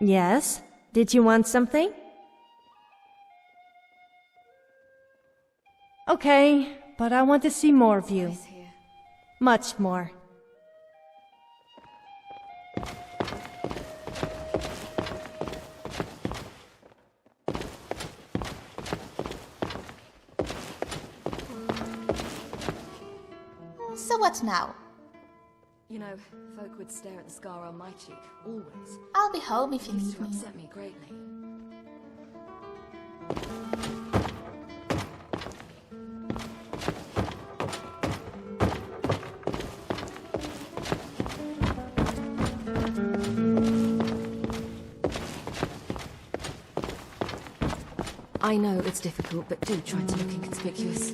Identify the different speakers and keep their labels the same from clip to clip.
Speaker 1: Yes? Did you want something? Okay, but I want to see more of you. Much more.
Speaker 2: So what now?
Speaker 3: You know, folk would stare at the scar on my cheek, always.
Speaker 2: I'll be home if you
Speaker 3: It used
Speaker 2: need
Speaker 3: to
Speaker 2: me.
Speaker 3: upset me greatly. I know it's difficult, but do try to look inconspicuous.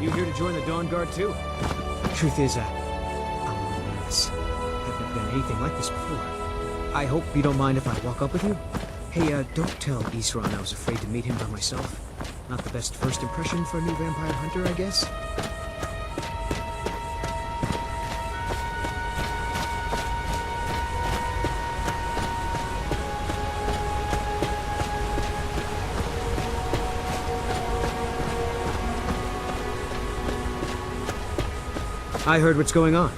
Speaker 4: You here to join the Dawnguard too? Truth is, I'm a mess. I've never done anything like this before. I hope you don't mind if I walk up with you? Hey, don't tell Isran I was afraid to meet him by myself. Not the best first impression for a new vampire hunter, I guess? I heard what's going on.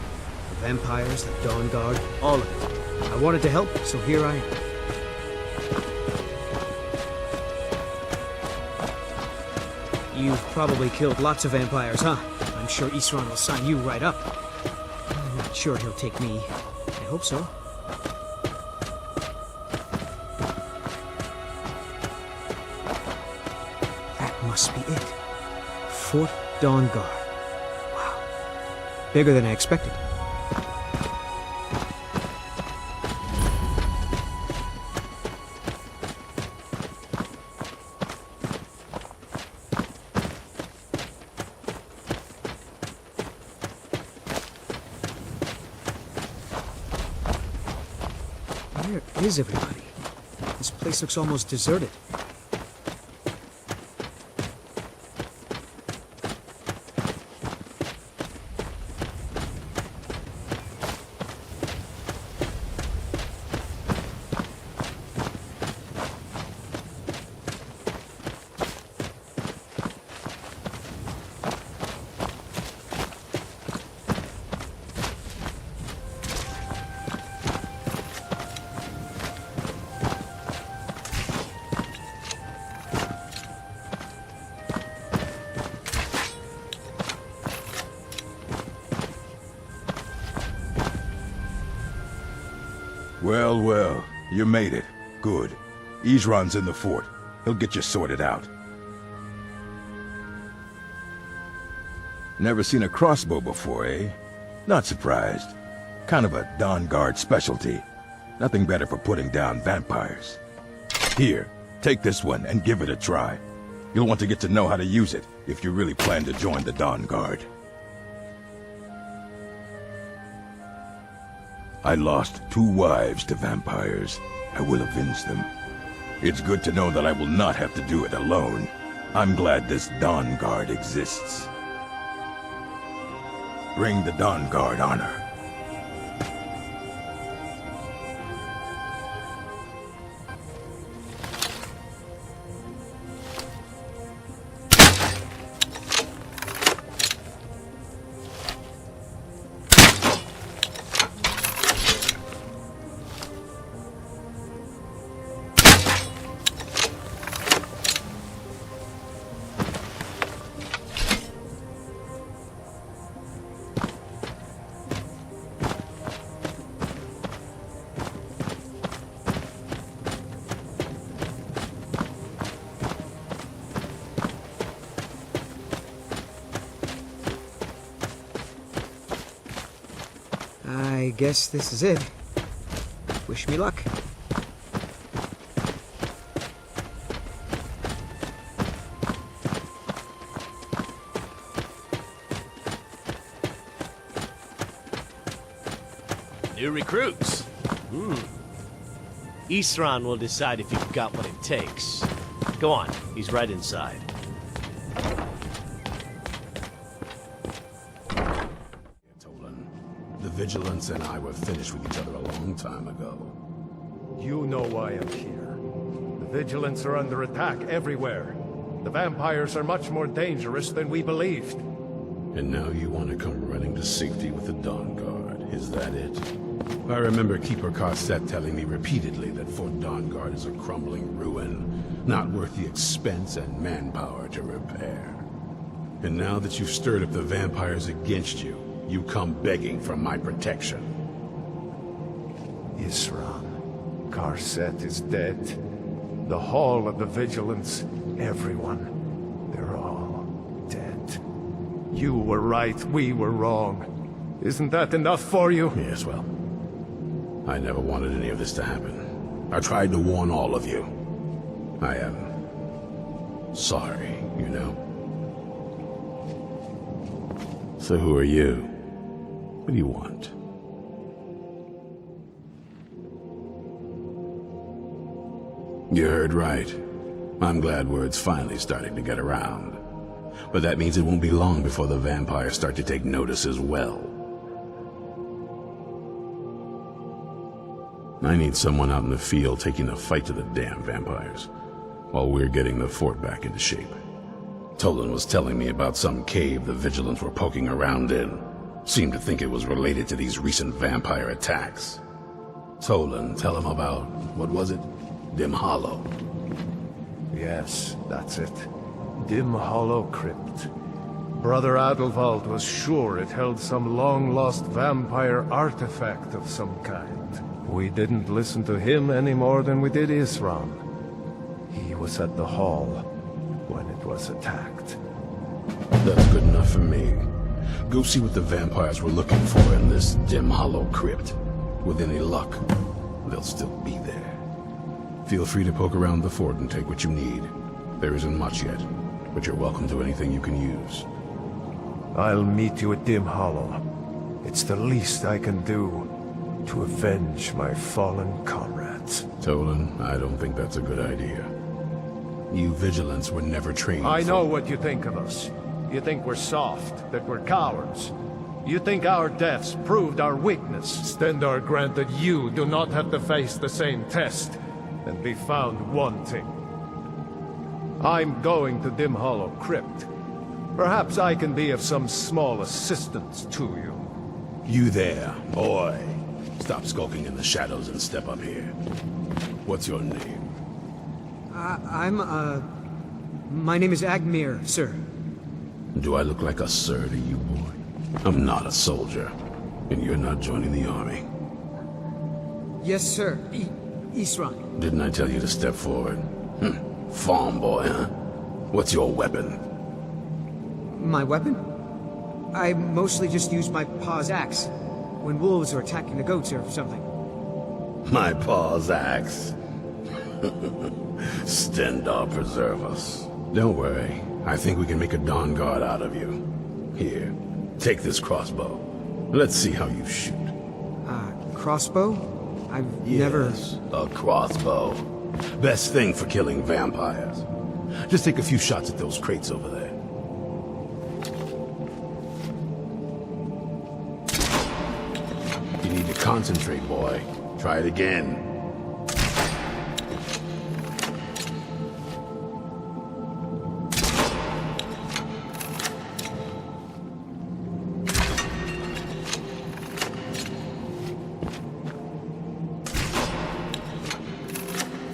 Speaker 4: The vampires, the Dawnguard, all of it. I wanted to help, so here I am. You've probably killed lots of vampires, huh? I'm sure Isran will sign you right up. I'm not sure he'll take me. I hope so. That must be it. Fort Dawnguard. Bigger than I expected. Where is everybody? This place looks almost deserted.
Speaker 5: Well, well, you made it. Good. Isran's in the fort. He'll get you sorted out. Never seen a crossbow before, eh? Not surprised. Kind of a Dawnguard specialty. Nothing better for putting down vampires. Here, take this one and give it a try. You'll want to get to know how to use it if you really plan to join the Dawnguard. I lost 2 wives to vampires. I will avenge them. It's good to know that I will not have to do it alone. I'm glad this Dawnguard exists. Bring the Dawnguard honor.
Speaker 4: I guess this is it. Wish me luck.
Speaker 6: New recruits. Isran will decide if you've got what it takes. Go on, he's right inside.
Speaker 7: The Vigilance and I were finished with each other a long time ago.
Speaker 8: You know why I'm here. The Vigilance are under attack everywhere. The vampires are much more dangerous than we believed.
Speaker 7: And now you want to come running to safety with the Dawnguard. Is that it? I remember Keeper Carset telling me repeatedly that Fort Dawnguard is a crumbling ruin, not worth the expense and manpower to repair. And now that you've stirred up the vampires against you, you come begging for my protection.
Speaker 8: Isran. Carset is dead. The Hall of the Vigilance. Everyone. They're all dead. You were right, we were wrong. Isn't that enough for you?
Speaker 7: Yes, well, I never wanted any of this to happen. I tried to warn all of you. I am sorry, you know. So who are you? What do you want? You heard right. I'm glad word's finally starting to get around. But that means it won't be long before the vampires start to take notice as well. I need someone out in the field taking the fight to the damn vampires, while we're getting the fort back into shape. Tolan was telling me about some cave the Vigilants were poking around in. Seemed to think it was related to these recent vampire attacks. Tolan, tell him about, what was it? Dim Hollow.
Speaker 8: Yes, that's it. Dim Hollow Crypt. Brother Adelwald was sure it held some long-lost vampire artifact of some kind. We didn't listen to him any more than we did Isran. He was at the hall when it was attacked.
Speaker 7: That's good enough for me. Go see what the vampires were looking for in this Dim Hollow Crypt. With any luck, they'll still be there. Feel free to poke around the fort and take what you need. There isn't much yet, but you're welcome to anything you can use.
Speaker 8: I'll meet you at Dim Hollow. It's the least I can do to avenge my fallen comrades.
Speaker 7: Tolan, I don't think that's a good idea. You Vigilants were never trained
Speaker 8: I know what you think of us. You think we're soft, that we're cowards. You think our deaths proved our weakness. Stendarr granted you do not have to face the same test and be found wanting. I'm going to Dim Hollow Crypt. Perhaps I can be of some small assistance to you.
Speaker 7: You there, boy. Stop skulking in the shadows and step up here. What's your name?
Speaker 4: My name is Agmir, sir.
Speaker 7: Do I look like a sir to you, boy? I'm not a soldier, and you're not joining the army.
Speaker 4: Yes, sir. Isran.
Speaker 7: Didn't I tell you to step forward? Farm boy, huh? What's your weapon?
Speaker 4: My weapon? I mostly just use my paw's axe when wolves are attacking the goats or something.
Speaker 7: My paw's axe. Stendarr preserve us. Don't worry. I think we can make a Dawnguard out of you. Here, take this crossbow. Let's see how you shoot.
Speaker 4: Crossbow? I've never...
Speaker 7: Yes, a crossbow. Best thing for killing vampires. Just take a few shots at those crates over there. Concentrate, boy. Try it again.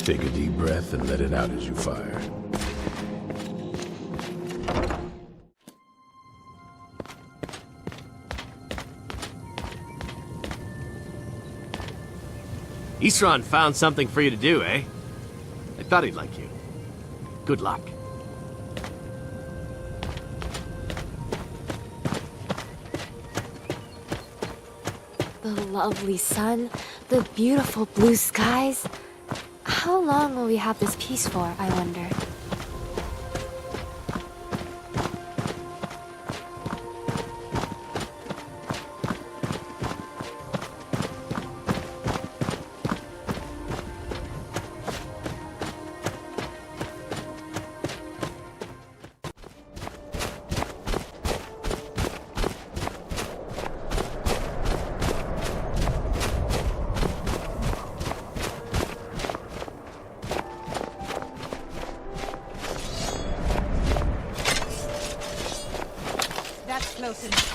Speaker 7: Take a deep breath and let it out as you fire.
Speaker 6: Isran found something for you to do, eh? I thought he'd like you. Good luck.
Speaker 9: The lovely sun, the beautiful blue skies. How long will we have this peace for, I wonder?
Speaker 1: Close enough.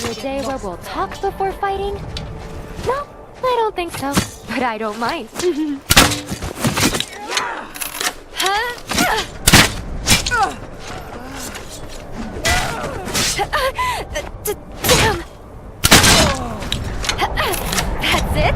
Speaker 9: The day where we'll talk before fighting? No, I don't think so. But I don't mind. Damn! That's it?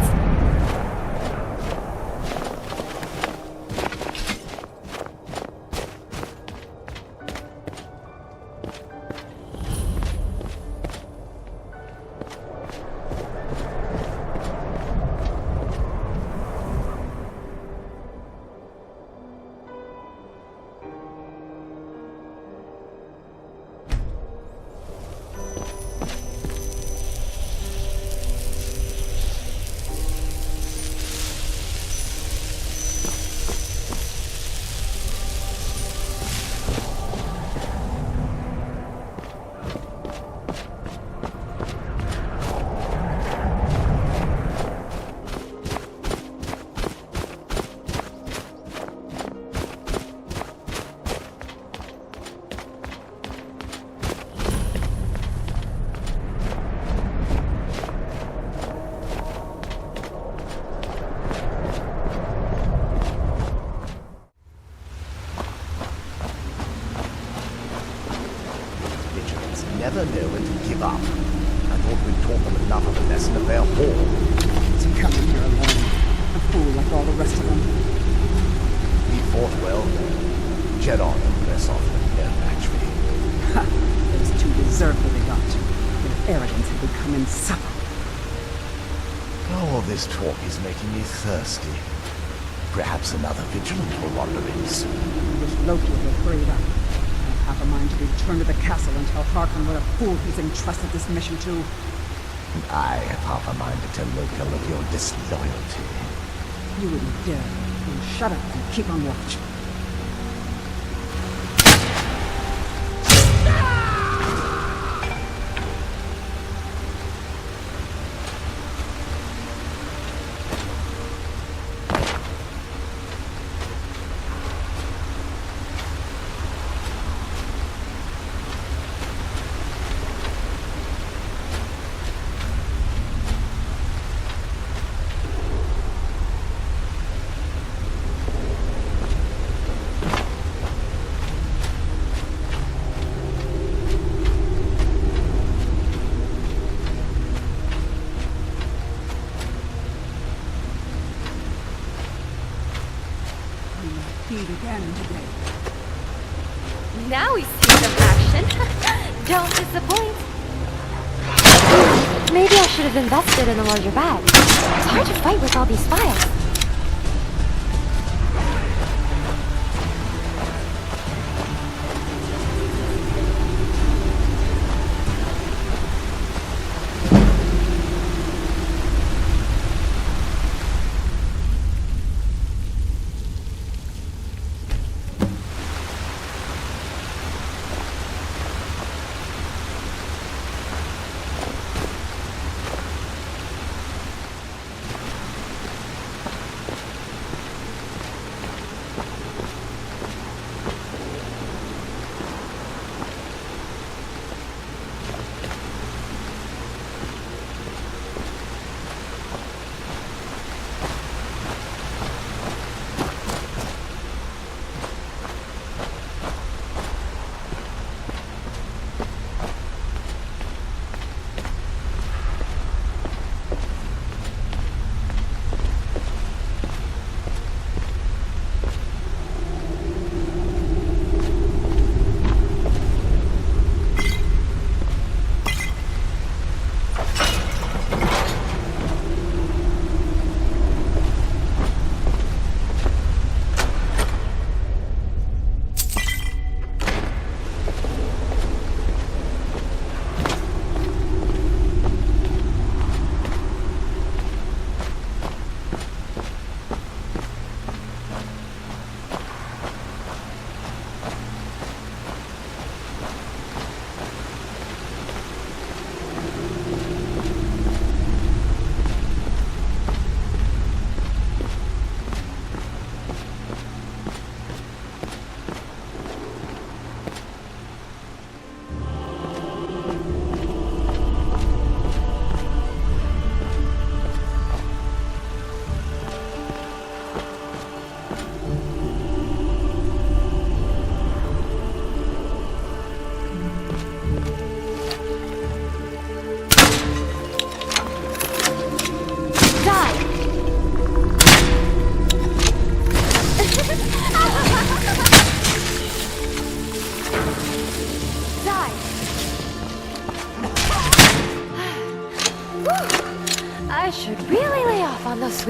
Speaker 10: Never know when to give up. I thought we'd taught them enough of a lesson of their whore.
Speaker 11: To come in here alone, a fool like all the rest of them.
Speaker 10: We fought well. Jedon and less often, no match for you.
Speaker 11: Ha! Those two deserved what they got. Their arrogance had become insufferable.
Speaker 10: All this talk is making me thirsty. Perhaps another vigilant will wander in soon.
Speaker 11: I wish Loki would hurry it up. I have a mind to return to the castle and tell Harkon what a fool he's entrusted this mission to.
Speaker 10: And I have half a mind to tell Loki of your disloyalty.
Speaker 11: You wouldn't dare. Then shut up and keep on watch. Again today.
Speaker 9: Now we see some action. Don't disappoint. Maybe I should have invested in a larger bag. It's hard to fight with all these files.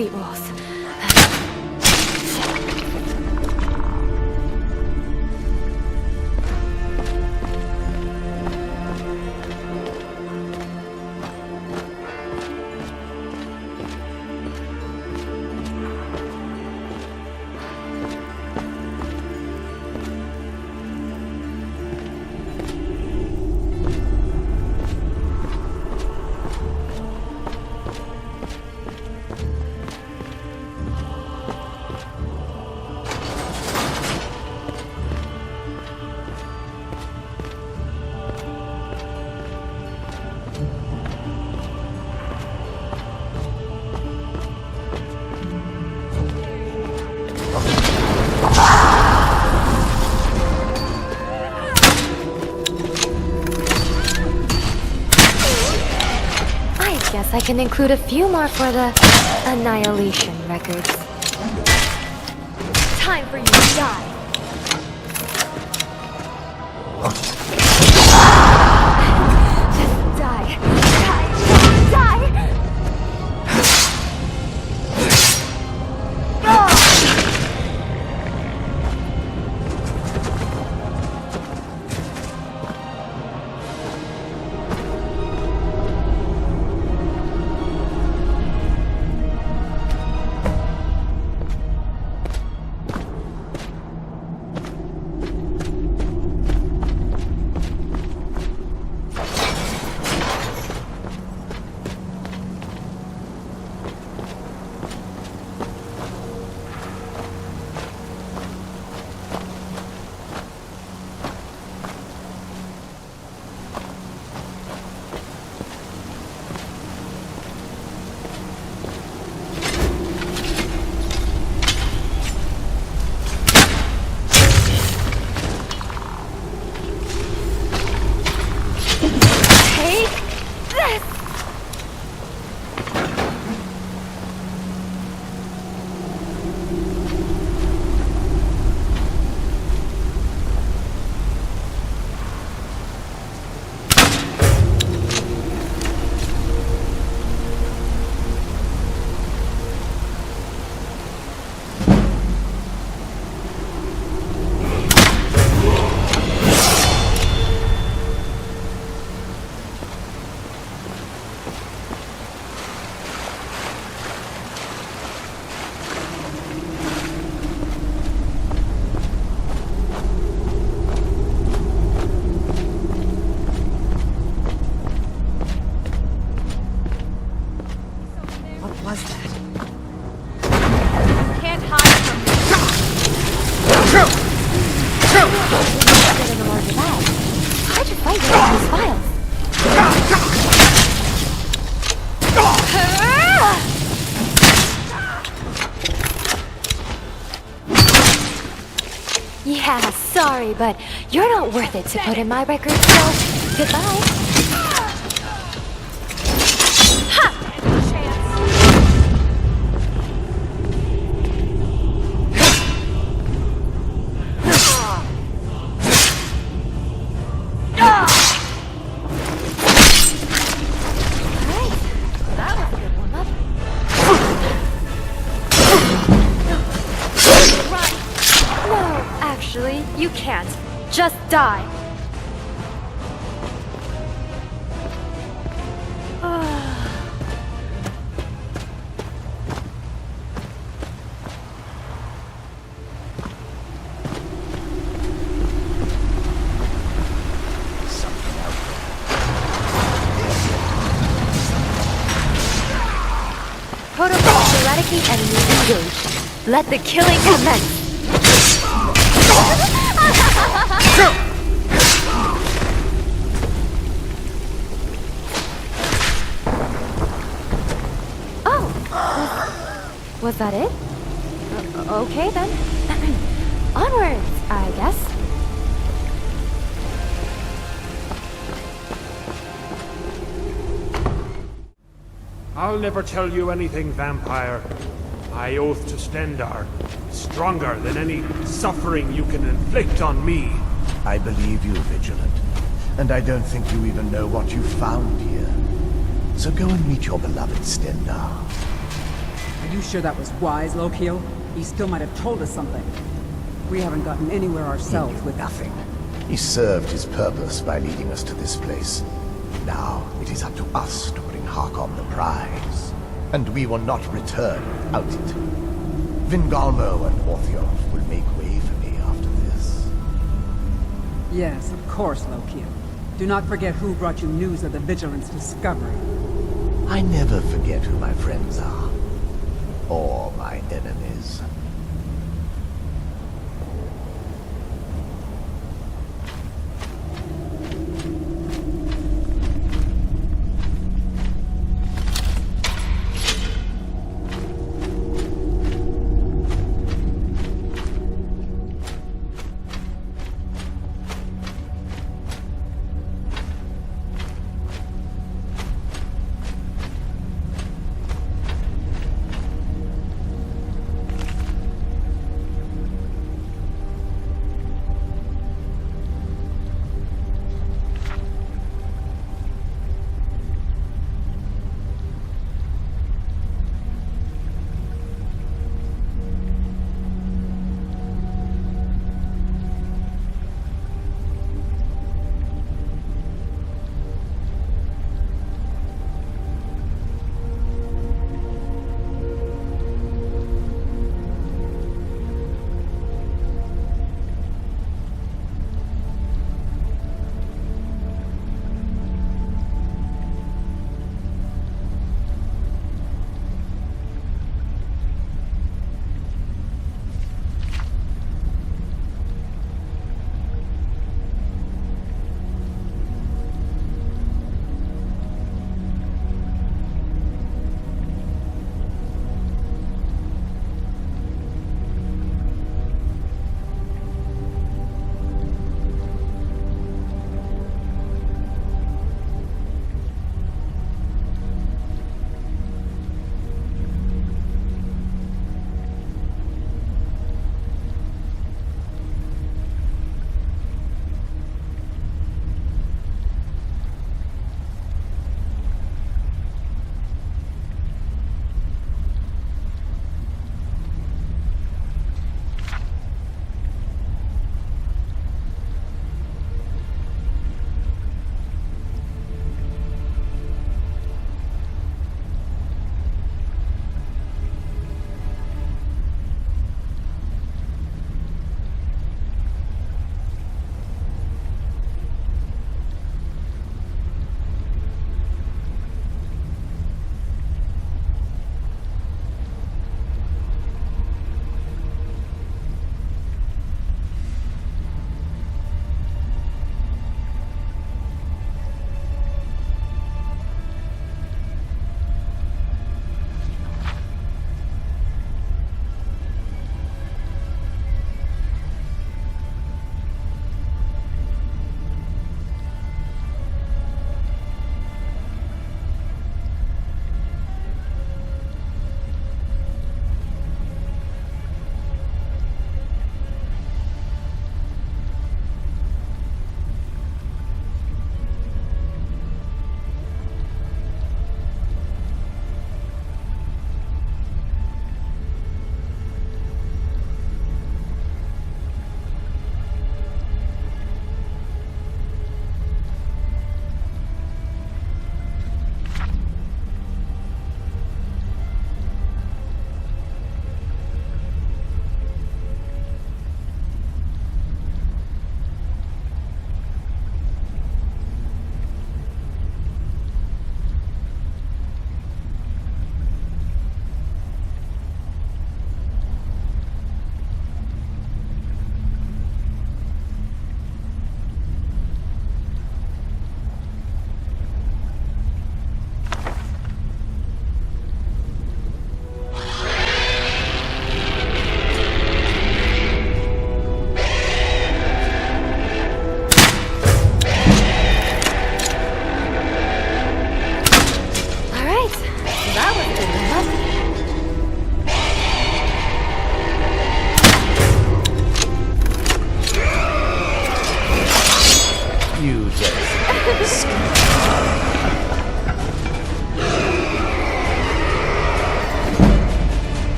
Speaker 9: sweet rolls. I can include a few more for the annihilation records. Time for you to die. Just die. Die. Die. Yeah, sorry, but you're not worth it to put in my record, so goodbye. You can't. Just die. Protocol to eradicate enemies engaged. Let the killing commence. Was that it? Okay then. Onwards, I guess.
Speaker 12: I'll never tell you anything, vampire. My oath to Stendarr is stronger than any suffering you can inflict on me.
Speaker 10: I believe you, Vigilant. And I don't think you even know what you found here. So go and meet your beloved Stendarr.
Speaker 11: You sure that was wise, Lokio? He still might have told us something. We haven't gotten anywhere ourselves with
Speaker 10: nothing. He served his purpose by leading us to this place. Now it is up to us to bring Harkon the prize. And we will not return without it. Vingalmo and Orthiof will make way for me after this.
Speaker 11: Yes, of course, Lokio. Do not forget who brought you news of the Vigilance discovery.
Speaker 10: I never forget who my friends are. Or my enemies.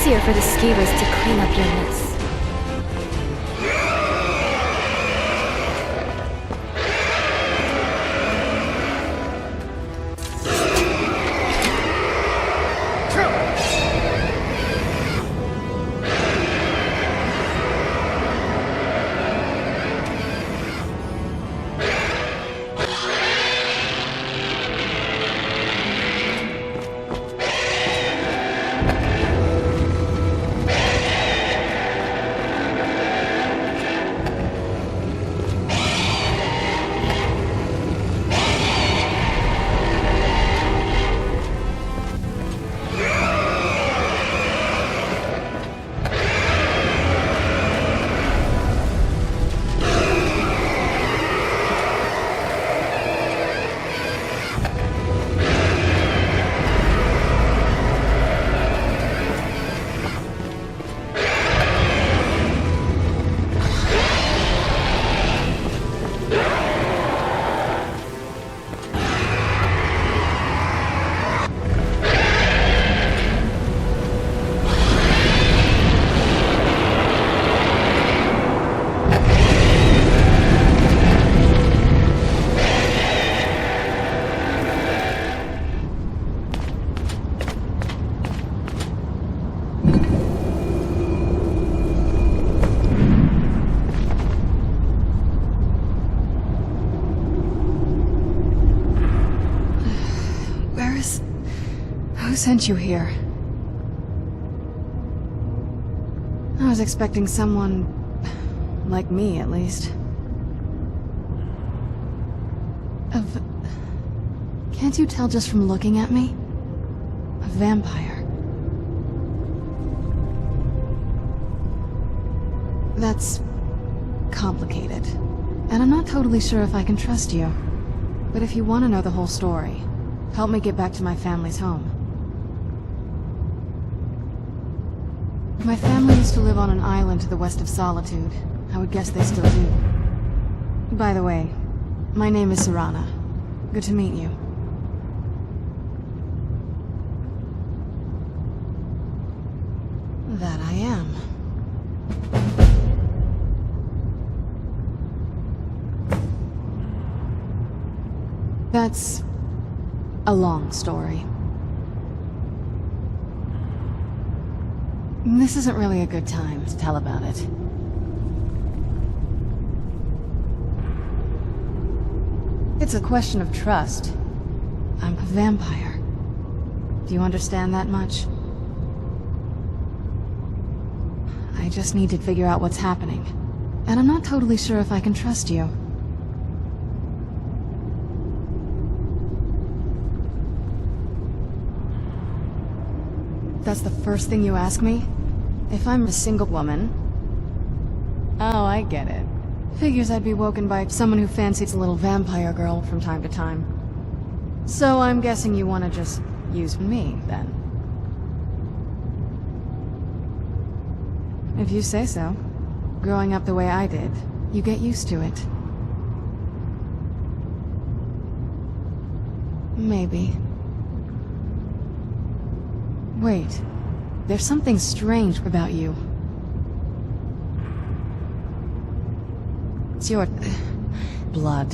Speaker 9: easier for the Skyros to clean up your mess.
Speaker 13: Who sent you here? I was expecting someone... like me, at least. Can't you tell just from looking at me? A vampire. That's... complicated. And I'm not totally sure if I can trust you. But if you want to know the whole story, help me get back to my family's home. My family used to live on an island to the west of Solitude. I would guess they still do. By the way, my name is Serana. Good to meet you. That I am. That's a long story. This isn't really a good time to tell about it. It's a question of trust. I'm a vampire. Do you understand that much? I just need to figure out what's happening. And I'm not totally sure if I can trust you. That's the first thing you ask me? If I'm a single woman... Oh, I get it. Figures I'd be woken by someone who fancies a little vampire girl from time to time. So I'm guessing you want to just use me, then. If you say so. Growing up the way I did, you get used to it. Maybe. Wait. There's something strange about you. It's your... blood.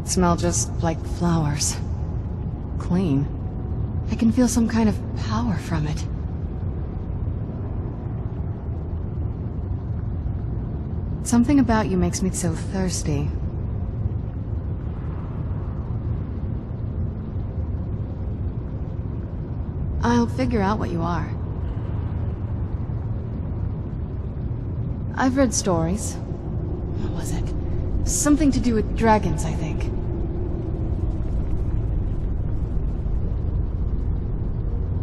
Speaker 13: Smell just like flowers. Clean. I can feel some kind of power from it. Something about you makes me so thirsty. I'll figure out what you are. I've read stories. What was it? Something to do with dragons, I think.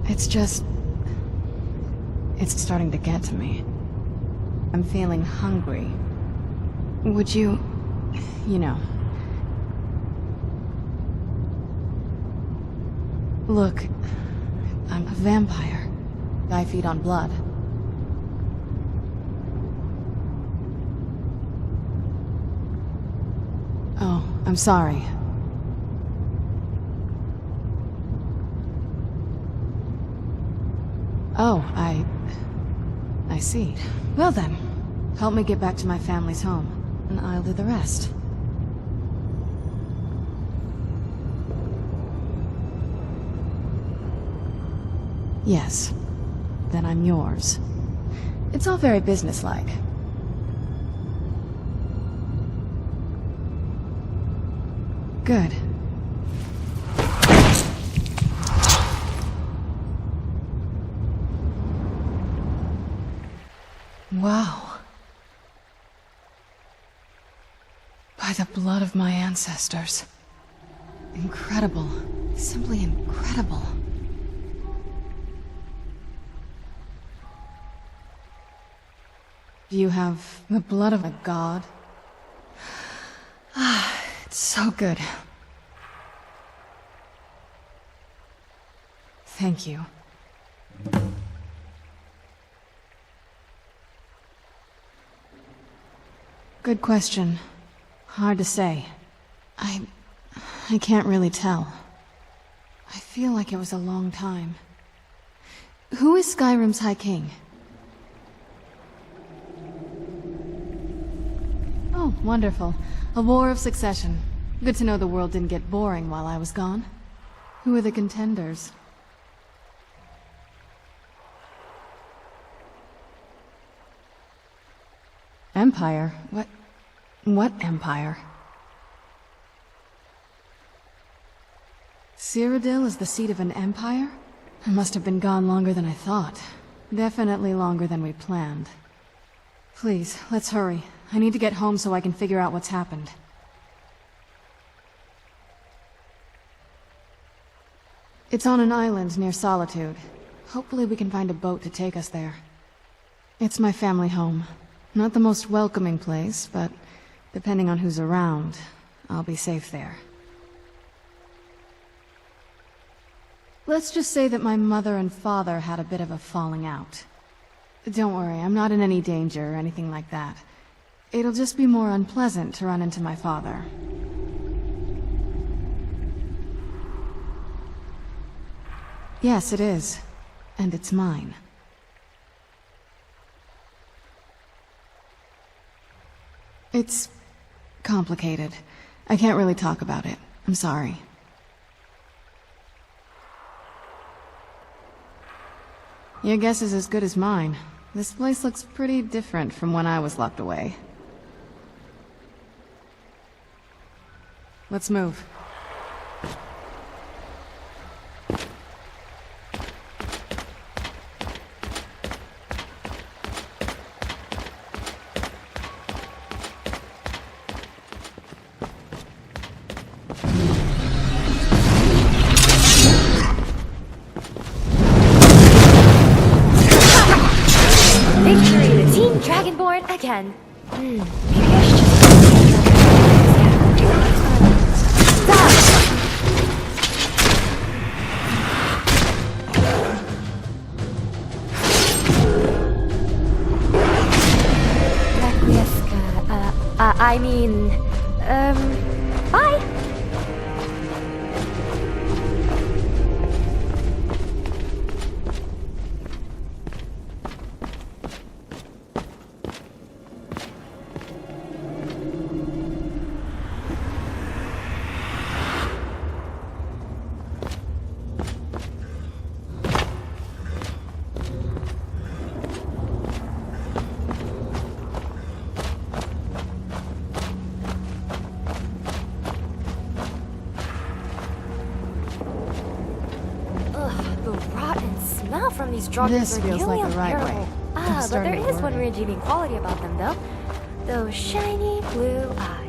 Speaker 13: It's just... it's starting to get to me. I'm feeling hungry. Would you... you know... Look, I'm a vampire. I feed on blood. Oh, I'm sorry. Oh, I see. Well then, help me get back to my family's home, and I'll do the rest. Yes. Then I'm yours. It's all very businesslike. Good. Wow. By the blood of my ancestors. Incredible. Simply incredible. Do you have the blood of a god? Ah, it's so good. Thank you. Good question. Hard to say. I can't really tell. I feel like it was a long time. Who is Skyrim's High King? Oh, wonderful. A war of succession. Good to know the world didn't get boring while I was gone. Who are the contenders? Empire? What empire? Cyrodiil is the seat of an empire? I must have been gone longer than I thought. Definitely longer than we planned. Please, let's hurry. I need to get home so I can figure out what's happened. It's on an island near Solitude. Hopefully we can find a boat to take us there. It's my family home. Not the most welcoming place, but depending on who's around, I'll be safe there. Let's just say that my mother and father had a bit of a falling out. Don't worry, I'm not in any danger or anything like that. It'll just be more unpleasant to run into my father. Yes, it is. And it's mine. It's complicated. I can't really talk about it. I'm sorry. Your guess is as good as mine. This place looks pretty different from when I was locked away. Let's move.
Speaker 9: Again. Maybe I should just... Stop! I mean... bye!
Speaker 13: This feels like the right way.
Speaker 9: Ah, but there is one redeeming quality about them, though. Those shiny blue eyes.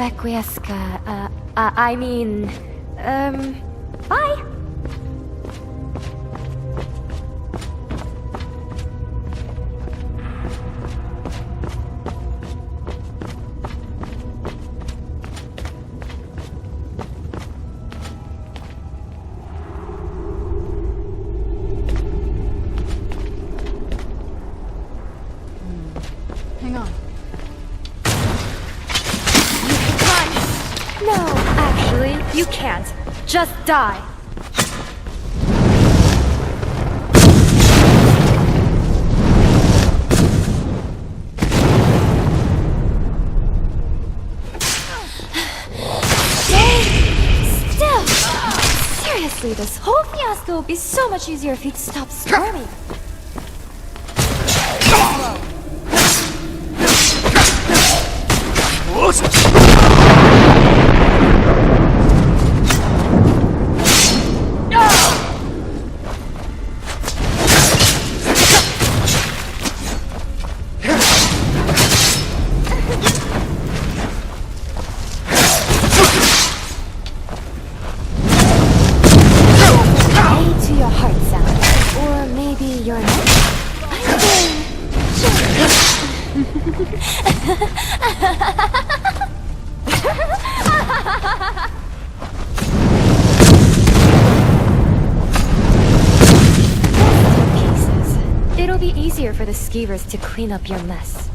Speaker 9: Requiesca, I mean, bye.
Speaker 13: Hang on.
Speaker 9: No, actually, you can't. Just die. Still, seriously, this whole fiasco would be so much easier if you'd stop storming. To your heart sound, or maybe your neck. Pieces. It'll be easier for the skeevers to clean up your mess.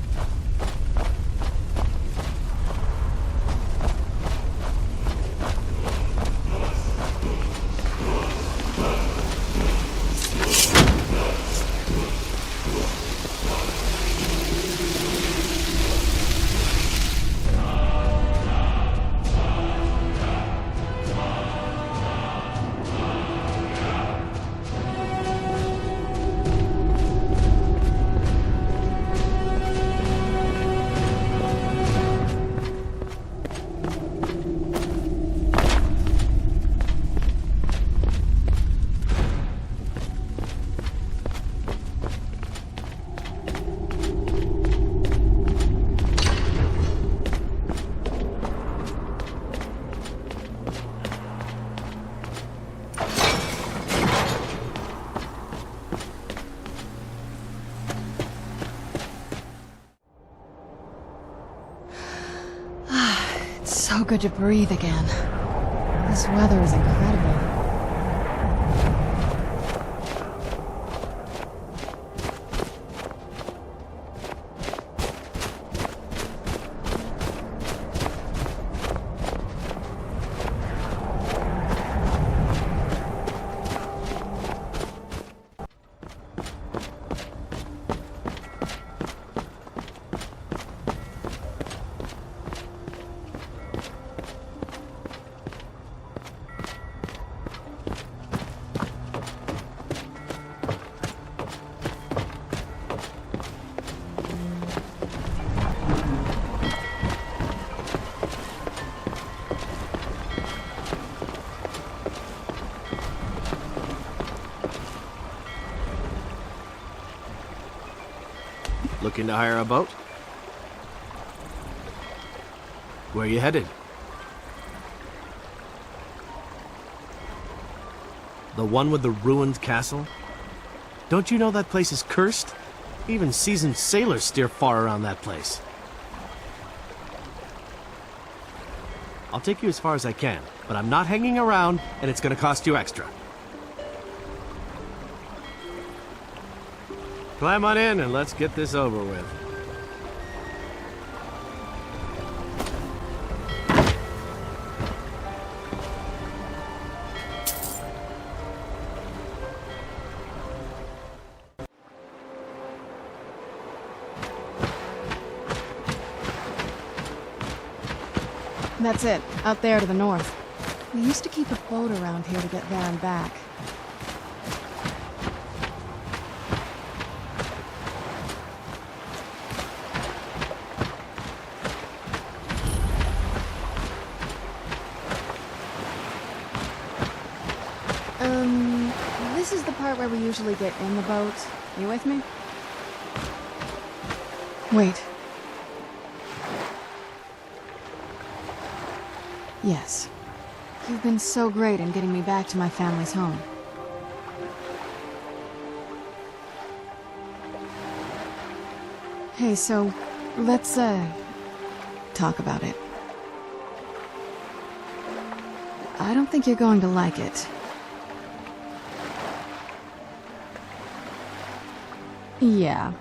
Speaker 13: So good to breathe again. This weather is incredible.
Speaker 6: Looking to hire a boat? Where are you headed? The one with the ruined castle? Don't you know that place is cursed? Even seasoned sailors steer far around that place. I'll take you as far as I can, but I'm not hanging around, and it's gonna cost you extra. Climb on in and let's get this over with.
Speaker 13: That's it, out there to the north. We used to keep a boat around here to get there and back. This is the part where we usually get in the boat. You with me? Wait. Yes. You've been so great in getting me back to my family's home. Hey, so, let's, talk about it. I don't think you're going to like it. Yeah,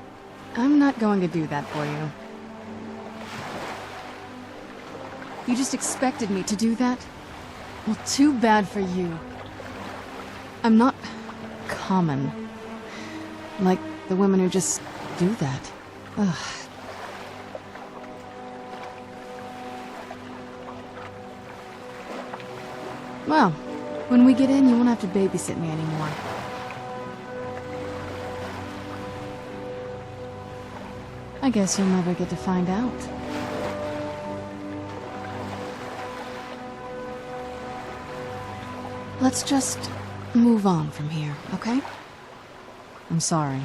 Speaker 13: I'm not going to do that for you. You just expected me to do that? Well, too bad for you. I'm not common. Like the women who just do that. Ugh. Well, when we get in, you won't have to babysit me anymore. I guess you'll never get to find out. Let's just move on from here, okay? I'm sorry.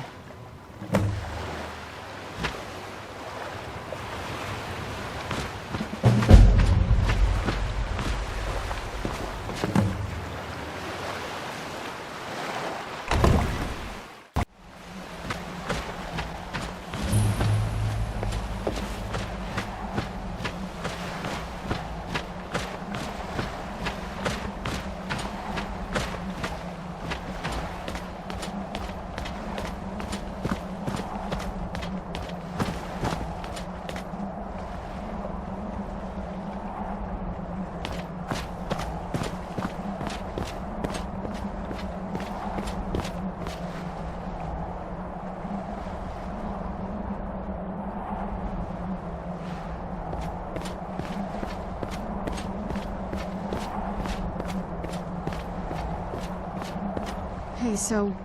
Speaker 13: Hey, so,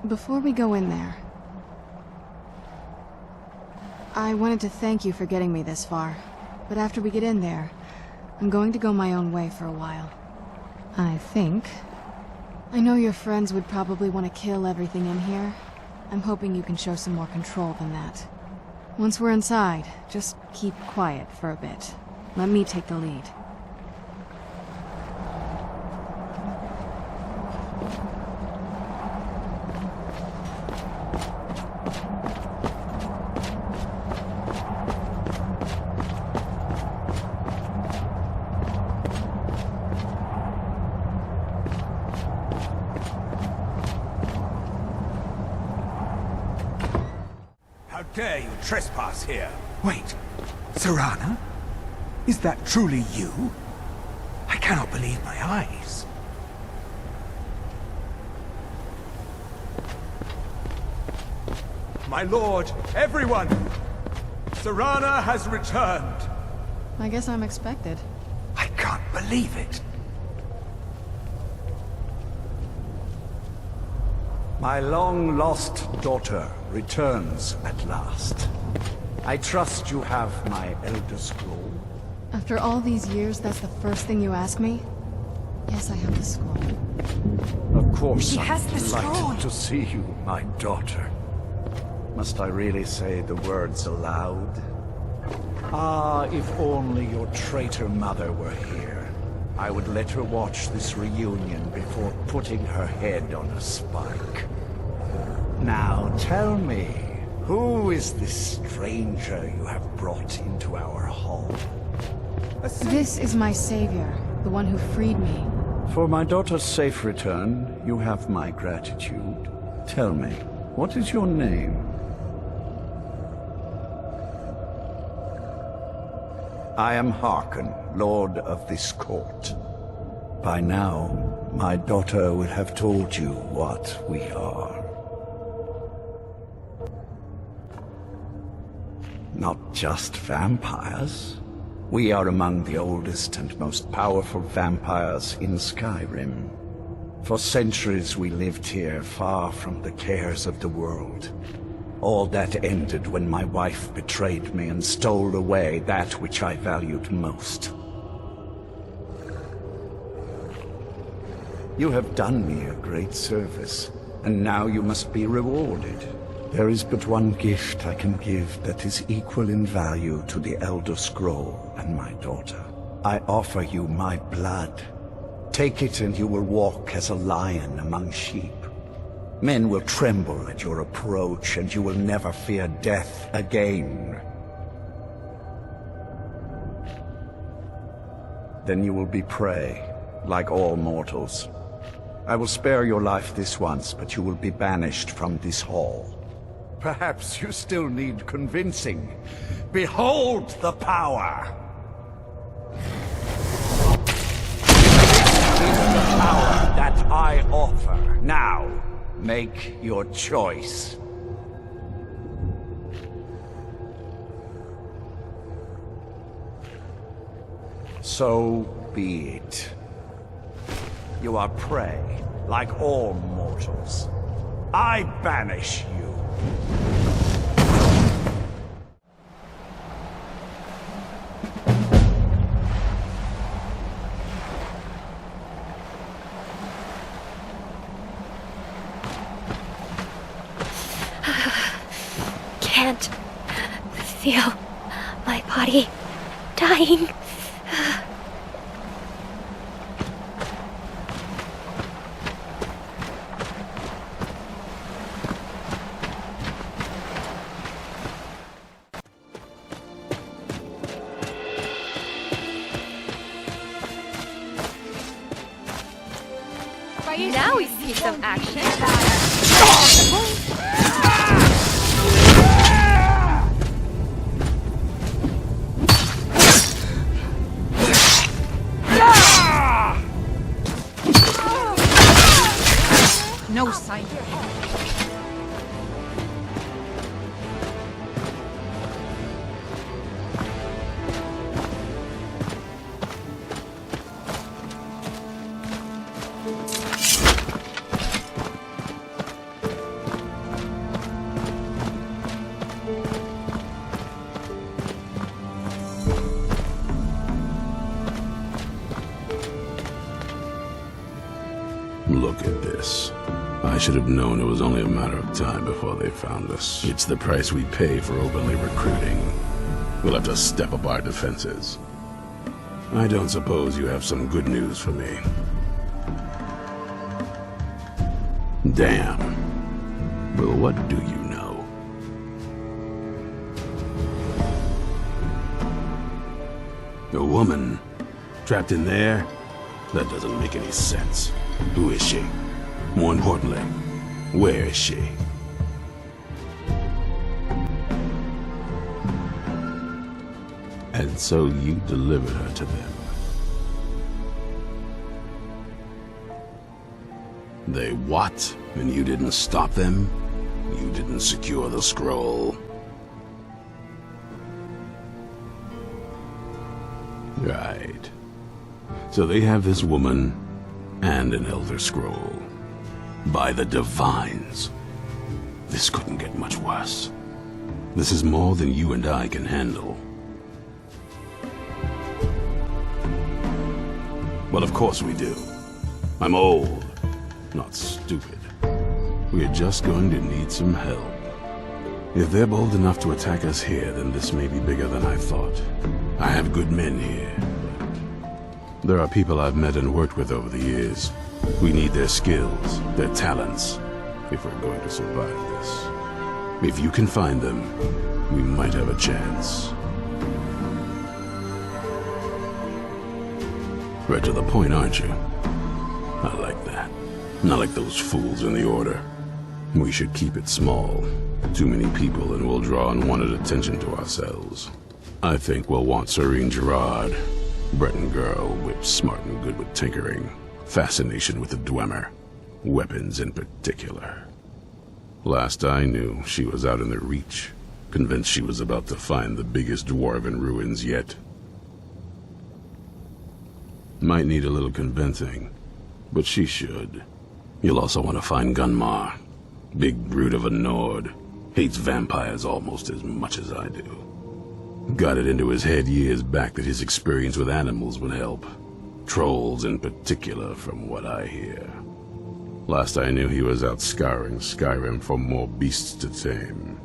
Speaker 13: before we go in there, I wanted to thank you for getting me this far, but after we get in there, I'm going to go my own way for a while. I think. I know your friends would probably want to kill everything in here. I'm hoping you can show some more control than that. Once we're inside, just keep quiet for a bit. Let me take the lead.
Speaker 14: How dare you trespass here? Wait, Serana? Is that truly you? I cannot believe my eyes.
Speaker 8: My lord, everyone! Serana has returned!
Speaker 13: I guess I'm expected.
Speaker 14: I can't believe it.
Speaker 15: My long-lost daughter returns at last. I trust you have my Elder Scroll.
Speaker 13: After all these years, that's the first thing you ask me? Yes, I have the scroll.
Speaker 15: Of course,
Speaker 2: He
Speaker 15: I'm
Speaker 2: has the scroll.
Speaker 15: delighted to see you, my daughter. Must I really say the words aloud? Ah, if only your traitor mother were here. I would let her watch this reunion before putting her head on a spike. Now tell me, who is this stranger you have brought into our hall?
Speaker 13: This is my savior, the one who freed me.
Speaker 15: For my daughter's safe return, you have my gratitude. Tell me, what is your name? I am Harkon, Lord of this court. By now, my daughter will have told you what we are. Not just vampires. We are among the oldest and most powerful vampires in Skyrim. For centuries we lived here, far from the cares of the world. All that ended when my wife betrayed me and stole away that which I valued most. You have done me a great service, and now you must be rewarded. There is but one gift I can give that is equal in value to the Elder Scroll and my daughter. I offer you my blood. Take it and you will walk as a lion among sheep. Men will tremble at your approach, and you will never fear death again. Then you will be prey, like all mortals. I will spare your life this once, but you will be banished from this hall. Perhaps you still need convincing. Behold the power! This is the power that I offer. Now, make your choice. So be it. You are prey, like all mortals. I banish you.
Speaker 9: Can't feel my body dying.
Speaker 3: Now we see some action.
Speaker 11: No sign.
Speaker 7: Look at this. I should have known it was only a matter of time before they found us. It's the price we pay for openly recruiting. We'll have to step up our defenses. I don't suppose you have some good news for me. Damn. Well, what do you know? A woman trapped in there? That doesn't make any sense. Who is she? More importantly, where is she? And so you delivered her to them. They what? And you didn't stop them? You didn't secure the scroll? Right. So they have this woman and an Elder Scroll. By the Divines. This couldn't get much worse. This is more than you and I can handle. Well, of course we do. I'm old, not stupid. We're just going to need some help. If they're bold enough to attack us here, then this may be bigger than I thought. I have good men here. There are people I've met and worked with over the years. We need their skills, their talents, if we're going to survive this. If you can find them, we might have a chance. Right to the point, aren't you? I like that. Not like those fools in the Order. We should keep it small. Too many people and we'll draw unwanted attention to ourselves. I think we'll want Serene Gerard. Breton girl, whip smart and good with tinkering. Fascination with the Dwemer. Weapons in particular. Last I knew, she was out in the Reach. Convinced she was about to find the biggest dwarven ruins yet. Might need a little convincing, but she should. You'll also want to find Gunmar. Big brute of a Nord. Hates vampires almost as much as I do. Got it into his head years back that his experience with animals would help. Trolls in particular, from what I hear. Last I knew he was out scouring Skyrim for more beasts to tame.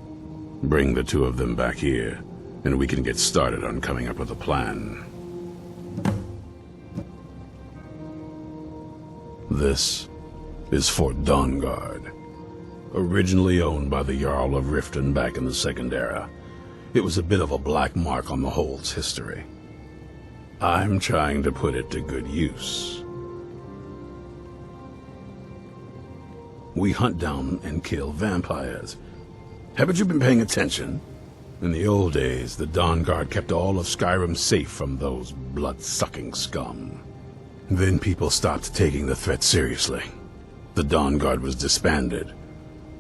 Speaker 7: Bring the two of them back here, and we can get started on coming up with a plan. This is Fort Dawnguard, originally owned by the Jarl of Riften back in the Second Era. It was a bit of a black mark on the Hold's history. I'm trying to put it to good use. We hunt down and kill vampires. Haven't you been paying attention? In the old days, the Dawnguard kept all of Skyrim safe from those blood-sucking scum. Then people stopped taking the threat seriously. The Dawnguard was disbanded,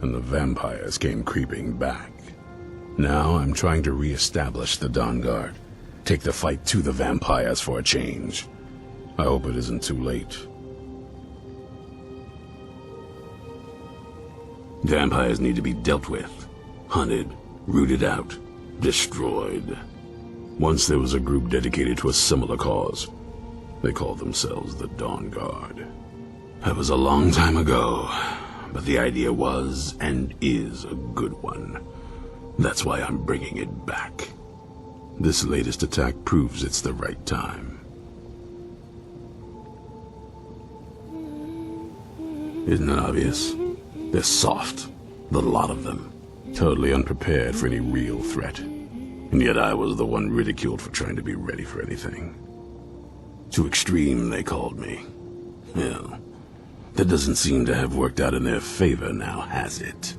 Speaker 7: and the vampires came creeping back. Now I'm trying to re-establish the Dawnguard. Take the fight to the vampires for a change. I hope it isn't too late. Vampires need to be dealt with, hunted, rooted out, destroyed. Once there was a group dedicated to a similar cause. They called themselves the Dawnguard. That was a long time ago, but the idea was and is a good one. That's why I'm bringing it back. This latest attack proves it's the right time. Isn't it obvious? They're soft, the lot of them. Totally unprepared for any real threat. And yet I was the one ridiculed for trying to be ready for anything. Too extreme, they called me. Well, that doesn't seem to have worked out in their favor now, has it?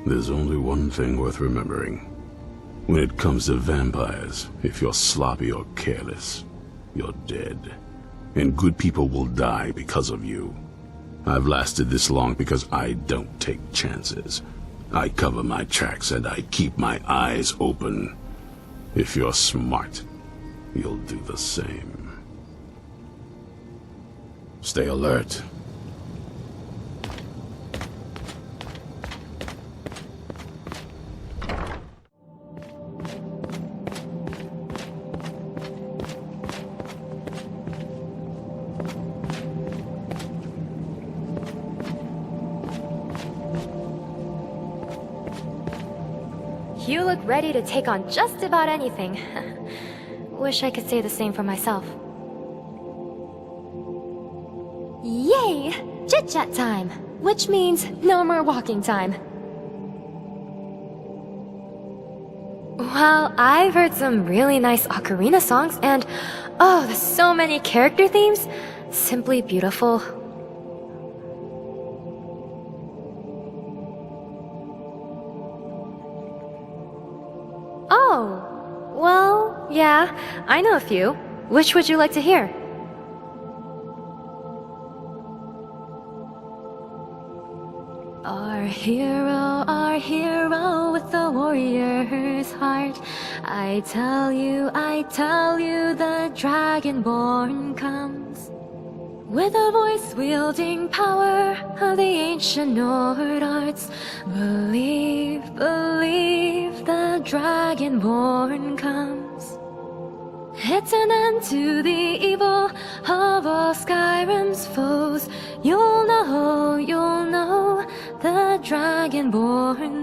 Speaker 7: There's only one thing worth remembering. When it comes to vampires, if you're sloppy or careless, you're dead. And good people will die because of you. I've lasted this long because I don't take chances. I cover my tracks and I keep my eyes open. If you're smart, you'll do the same. Stay alert.
Speaker 9: You look ready to take on just about anything. Wish I could say the same for myself. Yay! Chit-chat time! Which means no more walking time. Well, I've heard some really nice ocarina songs and... oh, there's so many character themes! Simply beautiful. Oh, well, yeah, I know a few. Which would you like to hear? Our hero with the warrior's heart. I tell you, the Dragonborn comes. With a voice wielding power of the ancient Nord arts. Believe, the Dragonborn comes. It's an end to the evil of all Skyrim's foes. You'll know, the Dragonborn